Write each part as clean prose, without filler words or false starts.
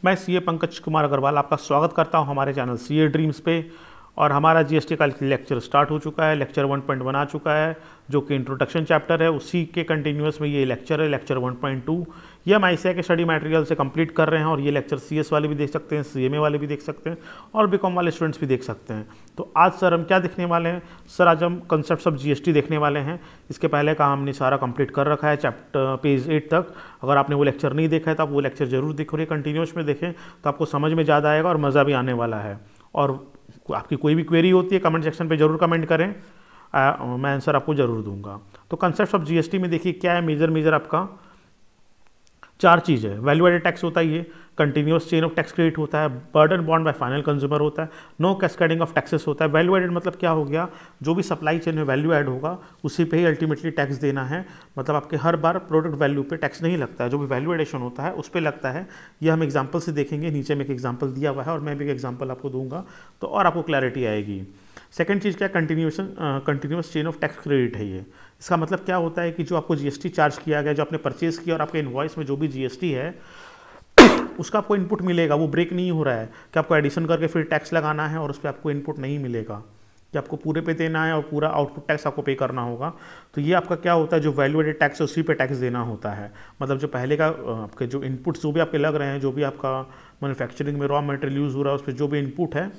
मैं सीए पंकज कुमार अग्रवाल आपका स्वागत करता हूं हमारे चैनल सीए ड्रीम्स पे। और हमारा जीएसटी का लेक्चर स्टार्ट हो चुका है। लेक्चर 1.1 आ चुका है जो कि इंट्रोडक्शन चैप्टर है, उसी के कंटिन्यूस में ये लेक्चर है, लेक्चर 1.2। ये हम आईसीएआई के स्टडी मटेरियल से कंप्लीट कर रहे हैं और ये लेक्चर सीएस वाले भी देख सकते हैं, सीएमए वाले भी देख सकते हैं और बीकॉम वाले स्टूडेंट्स भी देख सकते हैं। तो आज सर हम क्या देखने वाले हैं? सर आज हम कंसेप्ट्स ऑफ जीएसटी देखने वाले हैं। इसके पहले का हमने सारा कंप्लीट कर रखा है चैप्टर पेज 8 तक। अगर आपने वो लेक्चर नहीं देखा है तो आप वो लेक्चर जरूर देखो, कंटिन्यूस में देखें तो आपको समझ में ज़्यादा आएगा और मज़ा भी आने वाला है। और आपकी कोई भी क्वेरी होती है कमेंट सेक्शन पे जरूर कमेंट करें, मैं आंसर आपको जरूर दूंगा। तो कंसेप्ट ऑफ जीएसटी में देखिए क्या है, मेजर आपका 4 चीज़ है। वैल्यू एडेड टैक्स होता है, ये continuous chain of tax credit होता है, burden bond by final consumer होता है, नो कैस्केडिंग ऑफ टैक्सेस होता है। वैल्यू एडेड मतलब क्या हो गया, जो भी सप्लाई चेन में वैल्यू ऐड होगा उसी पे ही अल्टीमेटली टैक्स देना है। मतलब आपके हर बार प्रोडक्ट वैल्यू पे टैक्स नहीं लगता है, जो भी वैल्यू एडिशन होता है उस पर लगता है। ये हम एग्जाम्पल से देखेंगे, नीचे में एक एग्जाम्पल दिया हुआ है और मैं भी एक एग्जाम्पल आपको दूंगा तो और आपको क्लैरिटी आएगी। सेकंड चीज़ क्या, continuous chain of tax credit है ये। इसका मतलब क्या होता है कि जो आपको जीएसटी चार्ज किया गया, जो आपने परचेज किया और आपके इनवॉइस में जो भी जीएसटी है उसका आपको इनपुट मिलेगा, वो ब्रेक नहीं हो रहा है कि आपको एडिशन करके फिर टैक्स लगाना है और उस पर आपको इनपुट नहीं मिलेगा कि आपको पूरे पे देना है और पूरा आउटपुट टैक्स आपको पे करना होगा। तो ये आपका क्या होता है, जो वैल्यू एडेड टैक्स है उसी पे टैक्स देना होता है। मतलब जो पहले का आपके जो इनपुट्स जो भी आपके लग रहे हैं, जो भी आपका मैन्युफैक्चरिंग में रॉ मटेरियल यूज़ हो रहा है उस पर जो भी इनपुट है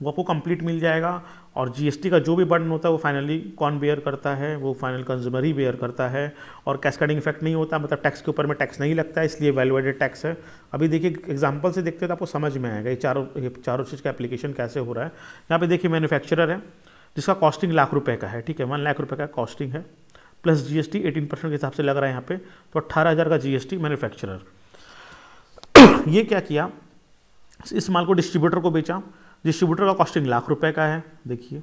वो आपको कंप्लीट मिल जाएगा। और जीएसटी का जो भी बर्डन होता है वो फाइनली कौन बेयर करता है, वो फाइनल कंज्यूमर ही बेयर करता है। और कैस्केडिंग इफेक्ट नहीं होता, मतलब टैक्स के ऊपर में टैक्स नहीं लगता है, इसलिए वैल्यू एडेड टैक्स है। अभी देखिए एग्जांपल से देखते हैं तो आपको समझ में आएगा ये चारों चीज़ का एप्लीकेशन कैसे हो रहा है। यहाँ पे देखिए मैन्युफैक्चरर है जिसका कॉस्टिंग ₹1,00,000 का है, ठीक है, ₹1,00,000 का कॉस्टिंग है प्लस जीएसटी 18% के हिसाब से लग रहा है यहाँ पे, तो 18,000 का जीएसटी मैन्युफैक्चरर। ये क्या किया, इस माल को डिस्ट्रीब्यूटर को बेचा। डिस्ट्रीब्यूटर का कॉस्टिंग ₹1,00,000 का है। देखिए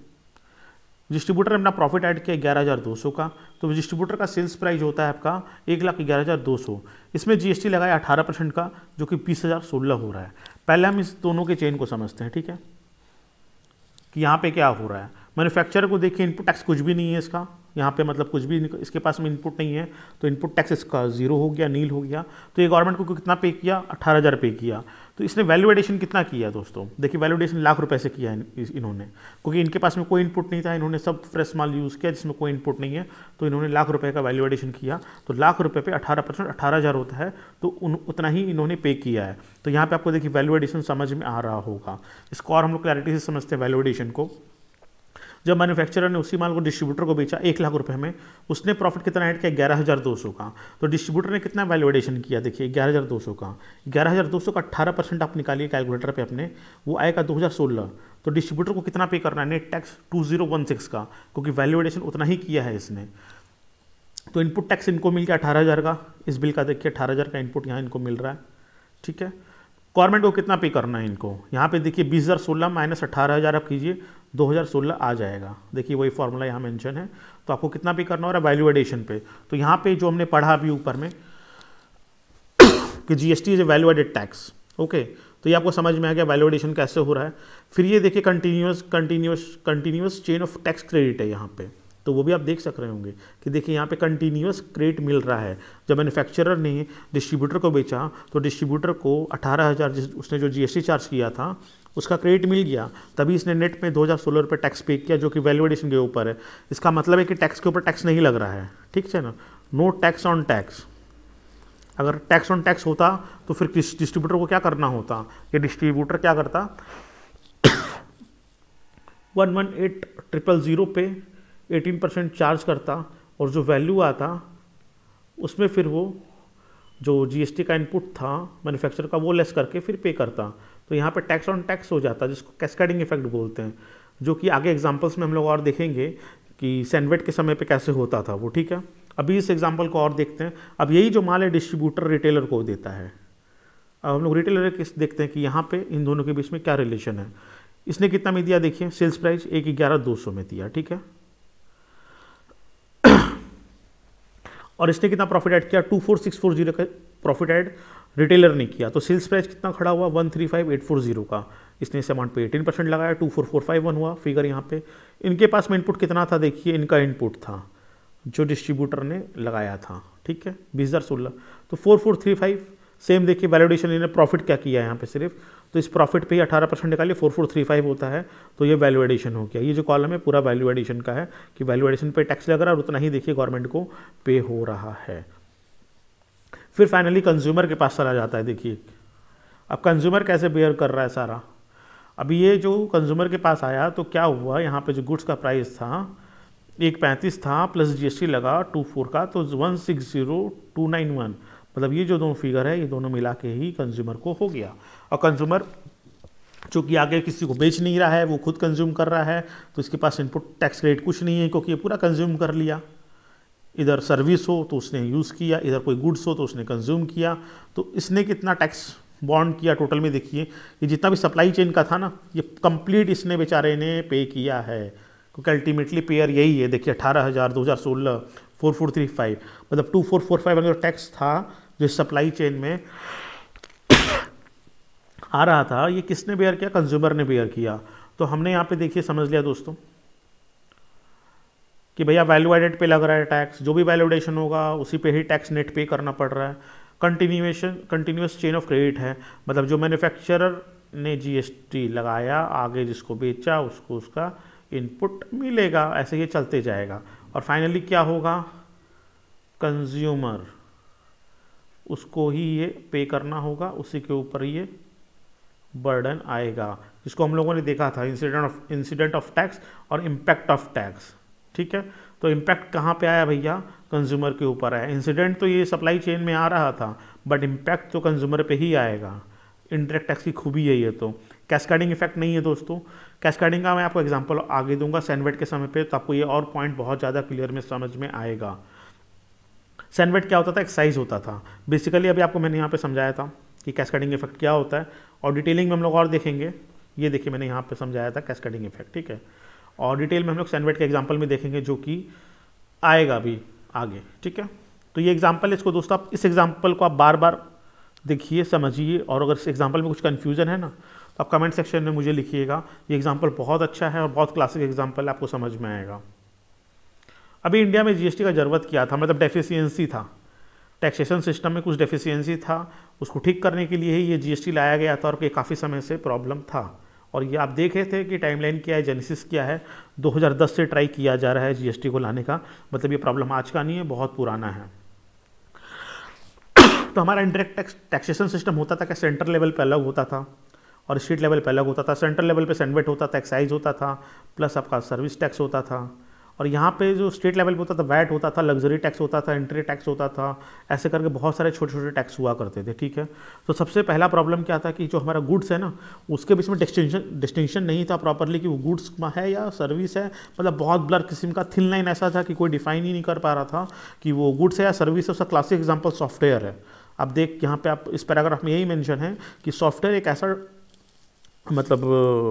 डिस्ट्रीब्यूटर ने अपना प्रॉफिट ऐड किया 11,200 का, तो डिस्ट्रीब्यूटर का सेल्स प्राइस होता है आपका 1,11,200। इसमें जीएसटी लगाया 18% का जो कि 20,016 हो रहा है। पहले हम इस दोनों के चेन को समझते हैं, ठीक है, कि यहाँ पे क्या हो रहा है। मैन्युफैक्चरर को देखिए इनपुट टैक्स कुछ भी नहीं है इसका, यहाँ पे मतलब कुछ भी इसके पास में इनपुट नहीं है, तो इनपुट टैक्स इसका 0 हो गया, नील हो गया। तो ये गवर्नमेंट को कितना पे किया, 18,000 पे किया। तो इसने वैल्यू एडिशन कितना किया दोस्तों, देखिए वैल्यू एडिशन ₹1,00,000 से किया है इन्होंने, क्योंकि इनके पास में कोई इनपुट नहीं था, इन्होंने सब फ्रेश माल यूज़ किया जिसमें कोई इनपुट नहीं है, तो इन्होंने ₹1,00,000 का वैल्यू एडिशन किया। तो ₹1,00,000 पे 18% 18,000 होता है, तो उतना ही इन्होंने पे किया है। तो यहाँ पे आपको देखिए वैल्यू एडिशन समझ में आ रहा होगा। इसको और हम लोग क्लैरिटी से समझते हैं वैल्यू एडिशन को। जब मैन्युफैक्चरर ने उसी माल को डिस्ट्रीब्यूटर को बेचा ₹1,00,000 में, उसने प्रॉफिट कितना ऐड किया, 11,200 का। तो डिस्ट्रीब्यूटर ने कितना वैल्यू एडिशन किया, देखिए 11,200 का। 11,200 का 18% आप निकालिए कैलकुलेटर पे अपने, वो आएगा 2016। तो डिस्ट्रीब्यूटर को कितना पे करना है, नेट टैक्स 2016 का, क्योंकि वैल्यू एडिशन उतना ही किया है इसने। तो इनपुट टैक्स इनको मिल गया 18,000 का। इस बिल का देखिए 18,000 का इनपुट यहाँ इनको मिल रहा है, ठीक है। गवर्नमेंट को कितना पे करना है इनको, यहाँ पे देखिए 20,016 माइनस 18,000 आप कीजिए, 2016 आ जाएगा। देखिए वही फॉर्मूला यहाँ मेंशन है। तो आपको कितना पे करना हो रहा है, वैल्यू एडिशन पे। तो यहाँ पे जो हमने पढ़ा अभी ऊपर में कि GST is a value added tax, okay, तो ये आपको समझ में आ गया वैल्यू एडिशन कैसे हो रहा है। फिर ये देखिए continuous chain of tax credit है यहाँ पे, तो वो भी आप देख सक रहे होंगे कि देखिए यहाँ पे कंटिन्यूस क्रेडिट मिल रहा है। जब मैन्युफैक्चरर ने डिस्ट्रीब्यूटर को बेचा तो डिस्ट्रीब्यूटर को 18,000 उसने जो जीएसटी चार्ज किया था उसका क्रेडिट मिल गया, तभी इसने नेट में 2,016 रुपये टैक्स पे किया, जो कि वैल्यू एडिशन के ऊपर है। इसका मतलब है कि टैक्स के ऊपर टैक्स नहीं लग रहा है, ठीक है ना, नो टैक्स ऑन टैक्स। अगर टैक्स ऑन टैक्स होता तो फिर डिस्ट्रीब्यूटर को क्या करना होता, कि डिस्ट्रीब्यूटर क्या करता 118,000 पे 18% चार्ज करता और जो वैल्यू आता उसमें फिर वो जो जीएसटी का इनपुट था मैन्युफैक्चरर का वो लेस करके फिर पे करता। तो यहाँ पे टैक्स ऑन टैक्स हो जाता, जिसको कैस्केडिंग इफेक्ट बोलते हैं, जो कि आगे एग्जांपल्स में हम लोग और देखेंगे कि सैंडविच के समय पे कैसे होता था वो, ठीक है। अभी इस एग्जांपल को और देखते हैं। अब यही जो माल है डिस्ट्रीब्यूटर रिटेलर को देता है। अब हम लोग रिटेलर किस देखते हैं कि यहाँ पे इन दोनों के बीच में क्या रिलेशन है। इसने कितना में दिया, देखिए सेल्स प्राइस 1,11,200 में दिया, ठीक है, और इसने कितना प्रॉफिट ऐड किया, 24,640 का प्रॉफिट ऐड रिटेलर ने किया। तो सेल्स प्राइस कितना खड़ा हुआ, 135,840 का। इसने इस अमाउंट पे 18% लगाया, 24,451 हुआ फिगर यहाँ पे। इनके पास में इनपुट कितना था, देखिए इनका इनपुट था जो डिस्ट्रीब्यूटर ने लगाया था, ठीक है, 20,016। तो 4,435 सेम देखिए वैल्यूएशन इन्होंने प्रॉफिट क्या किया है यहाँ पे सिर्फ, तो इस प्रॉफिट पे ही 18% निकालिए 4435 होता है, तो ये वैल्यू एडिशन हो गया। ये जो कॉलम है पूरा वैल्यू एडिशन का है कि वैल्यू एडिशन पे टैक्स लग रहा है और उतना ही देखिए गवर्नमेंट को पे हो रहा है। फिर फाइनली कंज्यूमर के पास चला जाता है। देखिए अब कंज्यूमर कैसे बेयर कर रहा है सारा। अभी ये जो कंज्यूमर के पास आया तो क्या हुआ, यहाँ पे जो गुड्स का प्राइस था 135 था प्लस जीएसटी लगा 24 का, तो 160291, मतलब ये जो दोनों फिगर है ये दोनों मिला के ही कंज्यूमर को हो गया। और कंज्यूमर चूँकि आगे किसी को बेच नहीं रहा है, वो खुद कंज्यूम कर रहा है, तो इसके पास इनपुट टैक्स क्रेडिट कुछ नहीं है क्योंकि ये पूरा कंज्यूम कर लिया। इधर सर्विस हो तो उसने यूज़ किया, इधर कोई गुड्स हो तो उसने कंज्यूम किया, तो इसने कितना टैक्स बॉन्ड किया टोटल में। देखिए ये जितना भी सप्लाई चेन का था ना, ये कंप्लीट इसने बेचारे ने पे किया है, क्योंकि अल्टीमेटली पेयर यही है। देखिए 18,000 2016 4435, मतलब 2445 अगर टैक्स था जो सप्लाई चेन में आ रहा था, ये किसने बेयर किया, कंज्यूमर ने बेयर किया। तो हमने यहाँ पे देखिए समझ लिया दोस्तों कि भैया वैल्यू एडेड पे लग रहा है टैक्स, जो भी वैल्यू एडिशन होगा उसी पे ही टैक्स नेट पे करना पड़ रहा है। कंटिन्यूस चेन ऑफ क्रेडिट है, मतलब जो मैन्युफैक्चरर ने जीएसटी लगाया आगे जिसको बेचा उसको उसका इनपुट मिलेगा, ऐसे ये चलते जाएगा। और फाइनली क्या होगा, कंज्यूमर उसको ही ये पे करना होगा, उसी के ऊपर ये बर्डन आएगा, जिसको हम लोगों ने देखा था इंसिडेंट ऑफ टैक्स और इम्पैक्ट ऑफ टैक्स। ठीक है, तो इम्पैक्ट कहाँ पे आया भैया, कंज्यूमर के ऊपर आया। इंसिडेंट तो ये सप्लाई चेन में आ रहा था, बट इम्पैक्ट तो कंज्यूमर पे ही आएगा। इंडायरेक्ट टैक्स की खूबी यही है। तो कैस्केडिंग इफेक्ट नहीं है दोस्तों। कैस्केडिंग का मैं आपको एग्जांपल आगे दूंगा सैनवेट के समय पे, तो आपको ये और पॉइंट बहुत ज़्यादा क्लियर में समझ में आएगा। सैनवेट क्या होता था, एक्साइज होता था बेसिकली। अभी आपको मैंने यहाँ पे समझाया था कि कैस्केडिंग इफेक्ट क्या होता है, और डिटेलिंग में हम लोग और देखेंगे। ये देखिए मैंने यहाँ पे समझाया था कैस्केडिंग इफेक्ट, ठीक है, और डिटेल में हम लोग सैनवेट के एग्जाम्पल में देखेंगे जो कि आएगा भी आगे। ठीक है, तो ये एग्जाम्पल है, इसको दोस्तों आप इस एग्जाम्पल को आप बार बार देखिए समझिए, और अगर इस एग्जाम्पल में कुछ कन्फ्यूजन है ना तो आप कमेंट सेक्शन में मुझे लिखिएगा। ये एग्जाम्पल बहुत अच्छा है और बहुत क्लासिक एग्जाम्पल है, आपको समझ में आएगा। अभी इंडिया में जीएसटी का ज़रूरत क्या था, मतलब डेफिशिएंसी था, टैक्सेशन सिस्टम में कुछ डेफिशिएंसी था, उसको ठीक करने के लिए ही ये जीएसटी लाया गया था, और ये काफ़ी समय से प्रॉब्लम था। और ये आप देखे थे कि टाइमलाइन क्या है, जेनेसिस क्या है, 2010 से ट्राई किया जा रहा है जीएसटी को लाने का, मतलब ये प्रॉब्लम आज का नहीं है, बहुत पुराना है। तो हमारा इंडायरेक्ट टैक्सेशन सिस्टम होता था कि सेंट्रल लेवल पे अलग होता था और स्टेट लेवल पे अलग होता था। सेंट्रल लेवल पे सैनवेट होता था, एक्साइज होता था, प्लस आपका सर्विस टैक्स होता था, और यहाँ पे जो स्टेट लेवल पे होता था वैट होता था, लग्जरी टैक्स होता था, एंट्री टैक्स होता था, ऐसे करके बहुत सारे छोटे छोटे टैक्स हुआ करते थे। ठीक है, तो सबसे पहला प्रॉब्लम क्या था कि जो हमारा गुड्स है ना उसके बीच में डिस्टिंक्शन नहीं था प्रॉपरली कि वो गुड्स है या सर्विस है, मतलब बहुत ब्लर किस्म का थिन लाइन ऐसा था कि कोई डिफाइन ही नहीं कर पा रहा था कि वो गुड्स है या सर्विस है। उसका क्लासिक एग्जाम्पल सॉफ्टवेयर है। अब देख यहाँ पे आप इस पैराग्राफ में यही मेंशन है कि सॉफ्टवेयर एक ऐसा मतलब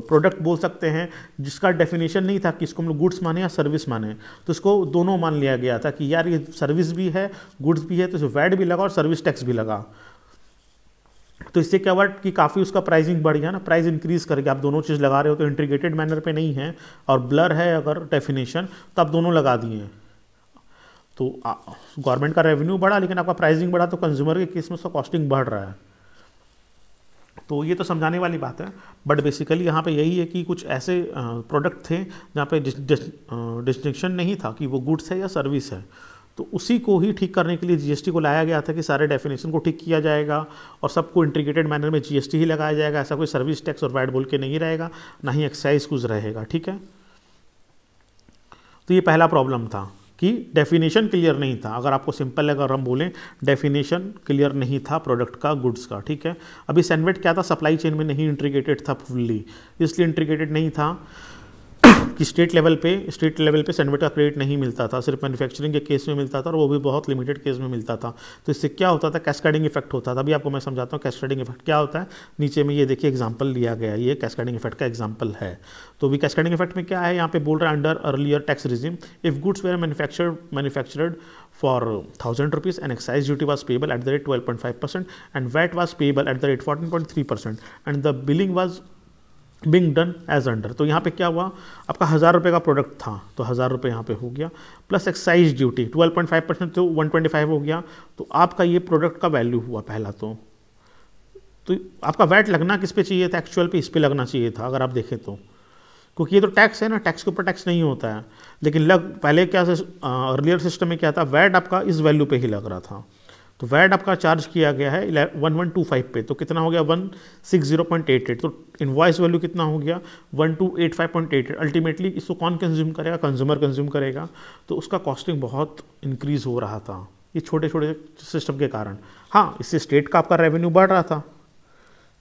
प्रोडक्ट बोल सकते हैं जिसका डेफिनेशन नहीं था कि इसको हम लोग गुड्स माने या सर्विस माने, तो इसको दोनों मान लिया गया था कि यार ये सर्विस भी है गुड्स भी है, तो वैट भी लगा और सर्विस टैक्स भी लगा। तो इससे क्या हुआ कि काफ़ी उसका प्राइसिंग बढ़ गया ना, प्राइस इंक्रीज करके आप दोनों चीज़ लगा रहे हो तो इंटीग्रेटेड मैनर पे नहीं है और ब्लर है अगर डेफिनेशन, तो आप दोनों लगा दिए, तो गवर्नमेंट का रेवेन्यू बढ़ा लेकिन आपका प्राइसिंग बढ़ा, तो कंज्यूमर के केस में उसका कॉस्टिंग बढ़ रहा है। तो ये तो समझाने वाली बात है, बट बेसिकली यहाँ पे यही है कि कुछ ऐसे प्रोडक्ट थे जहाँ पे डिस्टिंक्शन नहीं था कि वो गुड्स है या सर्विस है, तो उसी को ही ठीक करने के लिए जीएसटी को लाया गया था कि सारे डेफिनेशन को ठीक किया जाएगा और सबको इंटीग्रेटेड मैनर में जीएसटी ही लगाया जाएगा। ऐसा कोई सर्विस टैक्स और वैट बोल के नहीं रहेगा, ना ही एक्साइज कुछ रहेगा। ठीक है, तो ये पहला प्रॉब्लम था कि डेफिनेशन क्लियर नहीं था। अगर आपको सिंपल अगर हम बोलें डेफिनेशन क्लियर नहीं था प्रोडक्ट का, गुड्स का। ठीक है, अभी सैनवेट क्या था, सप्लाई चेन में नहीं इंटीग्रेटेड था फुल्ली, इसलिए इंटीग्रेटेड नहीं था कि स्टेट लेवल पे सैनवेट का क्रेडिट नहीं मिलता था, सिर्फ मैन्युफैक्चरिंग के केस में मिलता था और वो भी बहुत लिमिटेड केस में मिलता था। तो इससे क्या होता था, कैस्केडिंग इफेक्ट होता था। अभी आपको मैं समझाता हूँ कैस्केडिंग इफेक्ट क्या होता है। नीचे में ये देखिए एग्जांपल लिया गया, ये कैस्केडिंग इफेक्ट का एग्जांपल है। तो भी कैस्केडिंग इफेक्ट में क्या है, यहाँ पे बोल रहा है under earlier tax regime if goods were manufactured for 1,000 rupees and excise duty was payable at the rate 12.5% and VAT was payable at the rate 14.3% and the billing was being done as under। तो यहाँ पे क्या हुआ, आपका 1,000 रुपये का product था तो 1,000 रुपये यहाँ पे हो गया, प्लस एक्साइज ड्यूटी 12.5% तो 125 हो गया, तो आपका ये प्रोडक्ट का वैल्यू हुआ पहला। तो तो आपका वैट लगना किस पे चाहिए था, एक्चुअल पे इस पे लगना चाहिए था अगर आप देखें तो, क्योंकि ये तो टैक्स है ना, टैक्स के ऊपर टैक्स नहीं होता है। लेकिन पहले क्या अर्लियर सिस्टम में क्या था, वैट आपका इस वैल्यू पे ही लग रहा था। तो वैट आपका चार्ज किया गया है 1125 पे, तो कितना हो गया 160.88, तो इनवॉइस वैल्यू कितना हो गया 1285.88। अल्टीमेटली इसको कौन कंज्यूम करेगा, कंज्यूमर कंज्यूम करेगा, तो उसका कॉस्टिंग बहुत इंक्रीज हो रहा था ये छोटे छोटे सिस्टम के कारण। हाँ, इससे स्टेट का आपका रेवेन्यू बढ़ रहा था,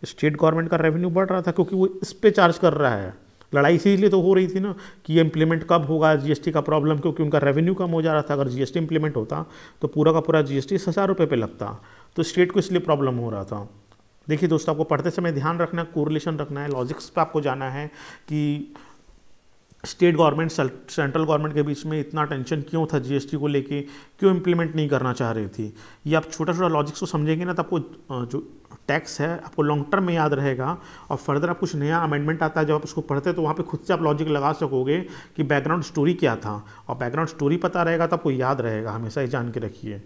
स्टेट गवर्नमेंट का रेवेन्यू बढ़ रहा था, क्योंकि वो इस पे चार्ज कर रहा है। लड़ाई इसीलिए तो हो रही थी ना कि ये इम्प्लीमेंट कब होगा जीएसटी का प्रॉब्लम, क्योंकि उनका रेवेन्यू कम हो जा रहा था। अगर जीएसटी इम्प्लीमेंट होता तो पूरा का पूरा जीएसटी 1000 रुपये पे लगता, तो स्टेट को इसलिए प्रॉब्लम हो रहा था। देखिए दोस्तों, आपको पढ़ते समय ध्यान रखना, कोरिलेशन रखना है, लॉजिक्स पे आपको जाना है कि स्टेट गवर्नमेंट सेंट्रल गवर्नमेंट के बीच में इतना टेंशन क्यों था जीएसटी को लेके, क्यों इम्प्लीमेंट नहीं करना चाह रही थी। ये आप छोटा छोटा लॉजिक्स को समझेंगे ना, तो आपको जो टैक्स है आपको लॉन्ग टर्म में याद रहेगा, और फर्दर आप कुछ नया अमेंडमेंट आता है जब आप उसको पढ़ते हैं तो वहाँ पे खुद से आप लॉजिक लगा सकोगे कि बैकग्राउंड स्टोरी क्या था, और बैकग्राउंड स्टोरी पता रहेगा तो आपको याद रहेगा, हमेशा ही जान के रखिए।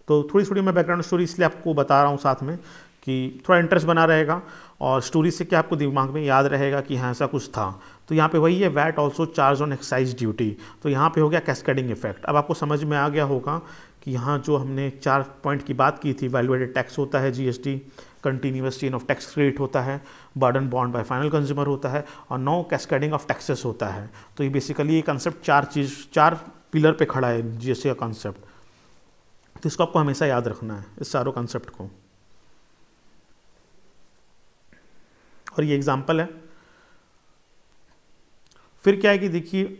तो थोड़ी थोड़ी मैं बैकग्राउंड स्टोरी इसलिए आपको बता रहा हूँ साथ में कि थोड़ा इंटरेस्ट बना रहेगा, और स्टोरी से क्या आपको दिमाग में याद रहेगा कि हाँ ऐसा कुछ था। तो यहाँ पे वही है, VAT also charge on excise duty, तो यहाँ पे हो गया कैस्केडिंग इफेक्ट। अब आपको समझ में आ गया होगा कि यहाँ जो हमने 4 पॉइंट की बात की थी, वैल्यू एडेड टैक्स होता है GST, continuous chain of tax credit होता है, burden bond by final consumer होता है, और नो कैस्केडिंग ऑफ टैक्सेस होता है। तो ये बेसिकली ये कंसेप्ट 4 पिलर पे खड़ा है जीएसटी का कॉन्सेप्ट। तो इसको आपको हमेशा याद रखना है, इस चारों कॉन्सेप्ट को। और ये एग्जाम्पल है। फिर क्या है कि देखिए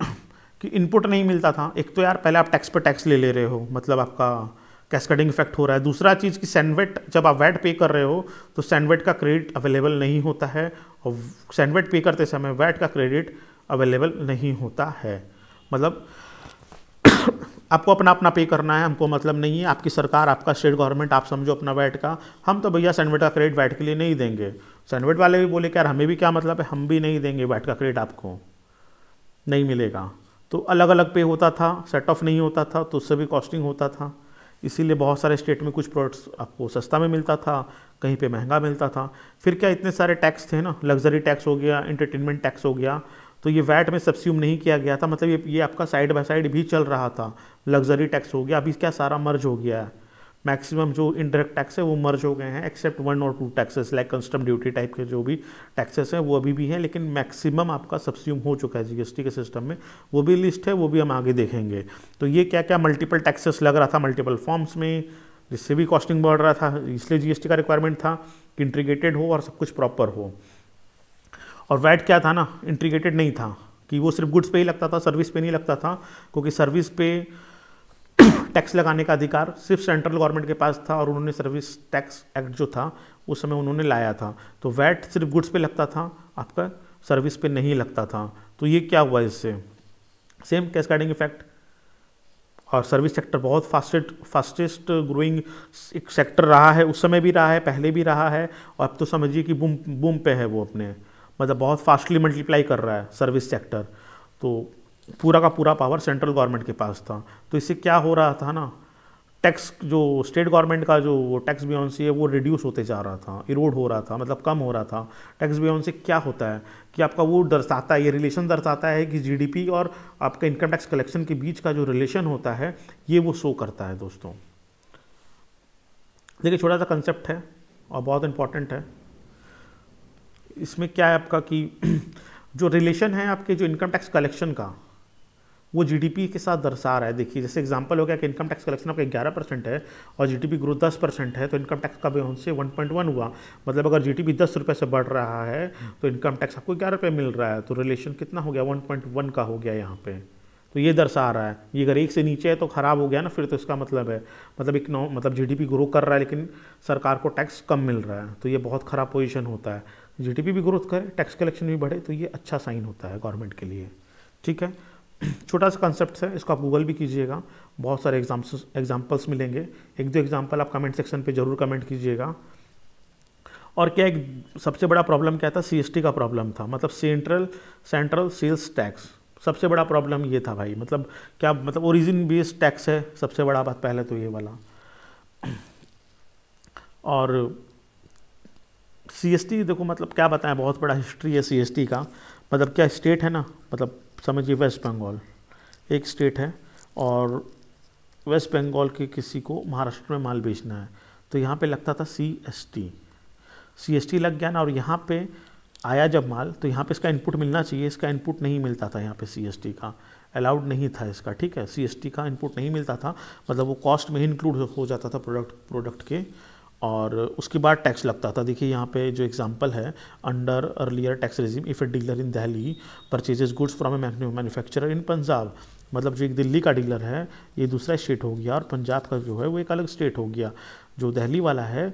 कि इनपुट नहीं मिलता था। एक तो यार पहले आप टैक्स पर टैक्स ले रहे हो, मतलब आपका कैस्केडिंग इफेक्ट हो रहा है। दूसरा चीज़ कि सैनवेट, जब आप वैट पे कर रहे हो तो सैनवेट का क्रेडिट अवेलेबल नहीं होता है, और सैनवेट पे करते समय वैट का क्रेडिट अवेलेबल नहीं होता है। मतलब आपको अपना अपना पे करना है, हमको मतलब नहीं है, आपकी सरकार, आपका स्टेट गवर्नमेंट, आप समझो अपना वैट का, हम तो भैया सैनवेट का क्रेडिट वैट के लिए नहीं देंगे। सैनवेट वाले भी बोले कि यार हमें भी क्या मतलब है, हम भी नहीं देंगे वैट का क्रेडिट, आपको नहीं मिलेगा। तो अलग अलग पे होता था, सेट ऑफ नहीं होता था, तो उससे भी कॉस्टिंग होता था। इसीलिए बहुत सारे स्टेट में कुछ प्रोडक्ट्स आपको सस्ता में मिलता था, कहीं पे महंगा मिलता था। फिर क्या इतने सारे टैक्स थे ना, लग्जरी टैक्स हो गया, एंटरटेनमेंट टैक्स हो गया, तो ये वैट में सब्स्यूम नहीं किया गया था। मतलब ये आपका साइड बाय साइड भी चल रहा था। लग्जरी टैक्स हो गया, अभी क्या सारा मर्ज हो गया है। मैक्सिमम जो इनडायरेक्ट टैक्स है वो मर्ज हो गए हैं, एक्सेप्ट 1 और 2 taxes like custom duty type के जो भी टैक्सेस हैं वो अभी भी हैं, लेकिन मैक्सिमम आपका सब्स्यूम हो चुका है जीएसटी के सिस्टम में। वो भी लिस्ट है, वो भी हम आगे देखेंगे। तो ये क्या क्या मल्टीपल टैक्सेस लग रहा था मल्टीपल फॉर्म्स में, जिससे भी कॉस्टिंग बढ़ रहा था। इसलिए जीएसटी का रिक्वायरमेंट था कि इंटीग्रेटेड हो और सब कुछ प्रॉपर हो। और वैट क्या था ना, इंटीग्रेटेड नहीं था कि वो सिर्फ गुड्स पे ही लगता था, सर्विस पे नहीं लगता था, क्योंकि सर्विस पे टैक्स लगाने का अधिकार सिर्फ सेंट्रल गवर्नमेंट के पास था, और उन्होंने सर्विस टैक्स एक्ट जो था उस समय उन्होंने लाया था। तो वैट सिर्फ गुड्स पे लगता था, आपका सर्विस पे नहीं लगता था। तो ये क्या हुआ इससे, सेम कैस्केडिंग इफेक्ट। और सर्विस सेक्टर बहुत फास्टेस्ट ग्रोइंग एक सेक्टर रहा है, उस समय भी रहा है, पहले भी रहा है, और अब तो समझिए कि बूम पे है वो अपने, मतलब बहुत फास्टली मल्टीप्लाई कर रहा है सर्विस सेक्टर। तो पूरा का पूरा पावर सेंट्रल गवर्नमेंट के पास था। तो इससे क्या हो रहा था ना, टैक्स जो स्टेट गवर्नमेंट का जो टैक्स बियोंसी है वो रिड्यूस होते जा रहा था, इरोड हो रहा था, मतलब कम हो रहा था। टैक्स बियोंसी क्या होता है कि आपका वो दर्शाता है, ये रिलेशन दर्शाता है कि जीडीपी और आपका इनकम टैक्स कलेक्शन के बीच का जो रिलेशन होता है ये वो शो करता है दोस्तों। देखिए छोटा सा कंसेप्ट है और बहुत इंपॉर्टेंट है। इसमें क्या है आपका कि जो रिलेशन है आपके जो इनकम टैक्स कलेक्शन का वो जीडीपी के साथ दर्शा रहा है। देखिए जैसे एग्जांपल हो गया कि इनकम टैक्स कलेक्शन आपका 11% है और जीडीपी ग्रोथ 10% है, तो इनकम टैक्स का बियोंसी 1.1 हुआ। मतलब अगर जीडीपी 10 रुपये से बढ़ रहा है तो इनकम टैक्स आपको 11 रुपये मिल रहा है, तो रिलेशन कितना हो गया, 1.1 का हो गया यहाँ पे। तो ये दर्शा रहा है। ये अगर 1 से नीचे है तो ख़राब हो गया ना, फिर तो इसका मतलब है मतलब जीडीपी ग्रो कर रहा है लेकिन सरकार को टैक्स कम मिल रहा है, तो ये बहुत ख़राब पोजीशन होता है। जीडीपी भी ग्रोथ करे, टैक्स कलेक्शन भी बढ़े, तो ये अच्छा साइन होता है गवर्नमेंट के लिए। ठीक है, छोटा सा कंसेप्ट है, इसको आप गूगल भी कीजिएगा, बहुत सारे एग्जाम्पल्स मिलेंगे। 1-2 एग्जाम्पल आप कमेंट सेक्शन पे जरूर कमेंट कीजिएगा। और क्या एक सबसे बड़ा प्रॉब्लम क्या था, सीएसटी का प्रॉब्लम था, मतलब सेंट्रल सेल्स टैक्स। सबसे बड़ा प्रॉब्लम ये था भाई, मतलब क्या, मतलब ओरिजिन बेस्ड टैक्स है सबसे बड़ा बात, पहले तो ये वाला। और CST देखो मतलब क्या बताएं, बहुत बड़ा हिस्ट्री है CST का। मतलब क्या स्टेट है ना, मतलब समझिए वेस्ट बंगाल एक स्टेट है और वेस्ट बंगाल के किसी को महाराष्ट्र में माल बेचना है तो यहाँ पे लगता था CST लग गया ना, और यहाँ पे आया जब माल तो यहाँ पे इसका इनपुट मिलना चाहिए, इसका इनपुट नहीं मिलता था यहाँ पे, CST का अलाउड नहीं था इसका, ठीक है, CST का इनपुट नहीं मिलता था, मतलब वो कॉस्ट में ही इंक्लूड हो जाता था प्रोडक्ट के, और उसके बाद टैक्स लगता था। देखिए यहाँ पे जो एग्जांपल है, under earlier tax regime if a dealer in Delhi purchases goods from a manufacturer in Punjab, मतलब जो एक दिल्ली का डीलर है ये दूसरा स्टेट हो गया और पंजाब का जो है वो एक अलग स्टेट हो गया। जो दिल्ली वाला है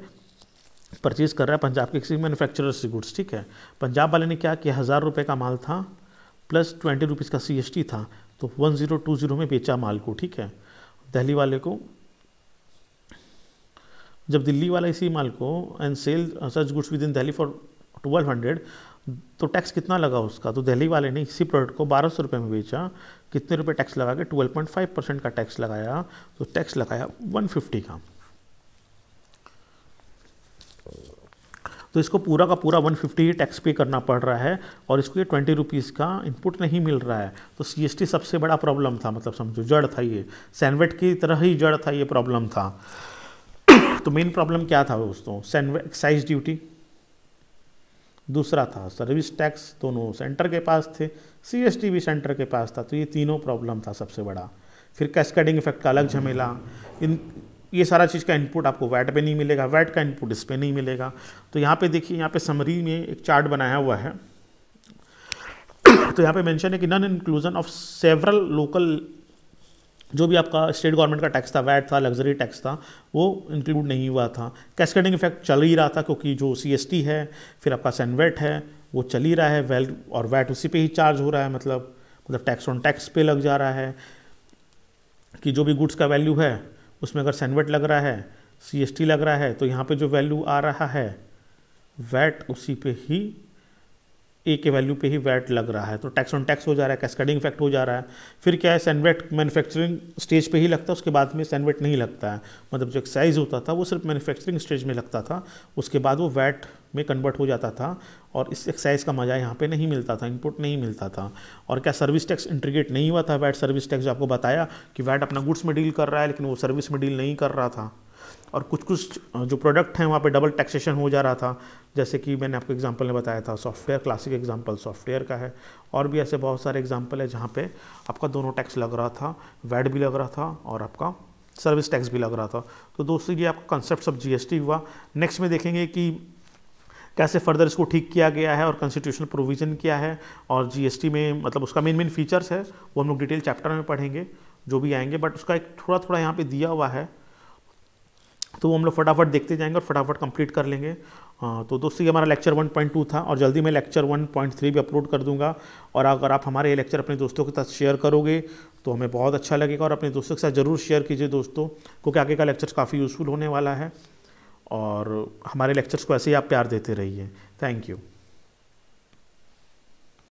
परचेज़ कर रहा है पंजाब के किसी मैन्युफैक्चरर से गुड्स, ठीक है, पंजाब वाले ने क्या किया, 1000 रुपये का माल था प्लस 20 रुपीज़ का CST था, तो 1020 में बेचा माल को, ठीक है। दिल्ली वाले को, जब दिल्ली वाला इसी माल को and sell such goods within Delhi for 1200, तो टैक्स कितना लगा उसका, तो दिल्ली वाले ने इसी प्रोडक्ट को 1200 रुपये में बेचा, कितने रुपए टैक्स लगा के 12.5% का टैक्स लगाया, तो टैक्स लगाया 150 का, तो इसको पूरा का पूरा 150 ही टैक्स पे करना पड़ रहा है और इसको ये 20 रुपीज़ का इनपुट नहीं मिल रहा है। तो CST सबसे बड़ा प्रॉब्लम था, मतलब समझो जड़ था, ये सैनवेट की तरह ही जड़ था, ये प्रॉब्लम था। तो मेन प्रॉब्लम क्या था दोस्तों, सैनवेट एक्साइज ड्यूटी, दूसरा था सर्विस टैक्स, दोनों सेंटर के पास थे, CST भी सेंटर के पास था, तो ये तीनों प्रॉब्लम था सबसे बड़ा। फिर कैस्केडिंग इफेक्ट का अलग झमेला, ये सारा चीज़ का इनपुट आपको वैट पे नहीं मिलेगा, वैट का इनपुट इस पे नहीं मिलेगा। तो यहाँ पे देखिए, यहाँ पे समरी में एक चार्ट बनाया हुआ है, तो यहाँ पे मेंशन है कि non inclusion of several local, जो भी आपका स्टेट गवर्नमेंट का टैक्स था, वैट था, लग्जरी टैक्स था, वो इंक्लूड नहीं हुआ था। कैस्केडिंग इफेक्ट चल ही रहा था क्योंकि जो CST है, फिर आपका सैनवेट है, वो चल ही रहा है, वेल और वैट उसी पे ही चार्ज हो रहा है, मतलब टैक्स ऑन टैक्स पे लग जा रहा है कि जो भी गुड्स का वैल्यू है उसमें अगर सैनवेट लग रहा है, CST लग रहा है, तो यहाँ पे जो वैल्यू आ रहा है वैट उसी पे ही, ए के वैल्यू पे ही वैट लग रहा है, तो टैक्स ऑन टैक्स हो जा रहा है, कैस्केडिंग इफेक्ट हो जा रहा है। फिर क्या है, सैनवेट मैन्युफैक्चरिंग स्टेज पे ही लगता है, उसके बाद में सैनवेट नहीं लगता है, मतलब जो एक्साइज होता था वो सिर्फ मैन्युफैक्चरिंग स्टेज में लगता था, उसके बाद वो वैट में कन्वर्ट हो जाता था और इस एक्साइज का मज़ा यहाँ पे नहीं मिलता था, इनपुट नहीं मिलता था। और क्या सर्विस टैक्स इंटीग्रेट नहीं हुआ था, वैट सर्विस टैक्स, जो आपको बताया कि वैट अपना गुड्स में डील कर रहा है लेकिन वो सर्विस में डील नहीं कर रहा था, और कुछ जो प्रोडक्ट हैं वहाँ पे डबल टैक्सेशन हो जा रहा था, जैसे कि मैंने आपको एग्जांपल में बताया था सॉफ्टवेयर, क्लासिक एग्जांपल सॉफ्टवेयर का है, और भी ऐसे बहुत सारे एग्जांपल है जहाँ पे आपका दोनों टैक्स लग रहा था, वैट भी लग रहा था और आपका सर्विस टैक्स भी लग रहा था। तो दोस्तों ये आपका कंसेप्ट सब GST हुआ। नेक्स्ट में देखेंगे कि कैसे फर्दर इसको ठीक किया गया है और कॉन्स्टिट्यूशनल प्रोविज़न क्या है, और GST में मतलब उसका मेन फीचर्स है वो हम लोग डिटेल चैप्टर में पढ़ेंगे जो भी आएंगे, बट उसका एक थोड़ा यहाँ पे दिया हुआ है, तो वो हम लोग फटाफट देखते जाएंगे और फटाफट कंप्लीट कर लेंगे। तो दोस्तों ये हमारा लेक्चर 1.2 था और जल्दी मैं लेक्चर 1.3 भी अपलोड कर दूंगा, और अगर आप हमारे ये लेक्चर अपने दोस्तों के साथ शेयर करोगे तो हमें बहुत अच्छा लगेगा, और अपने दोस्तों के साथ ज़रूर शेयर कीजिए दोस्तों, क्योंकि आगे का लेक्चर काफ़ी यूज़फुल होने वाला है, और हमारे लेक्चर्स को ऐसे ही आप प्यार देते रहिए। Thank you.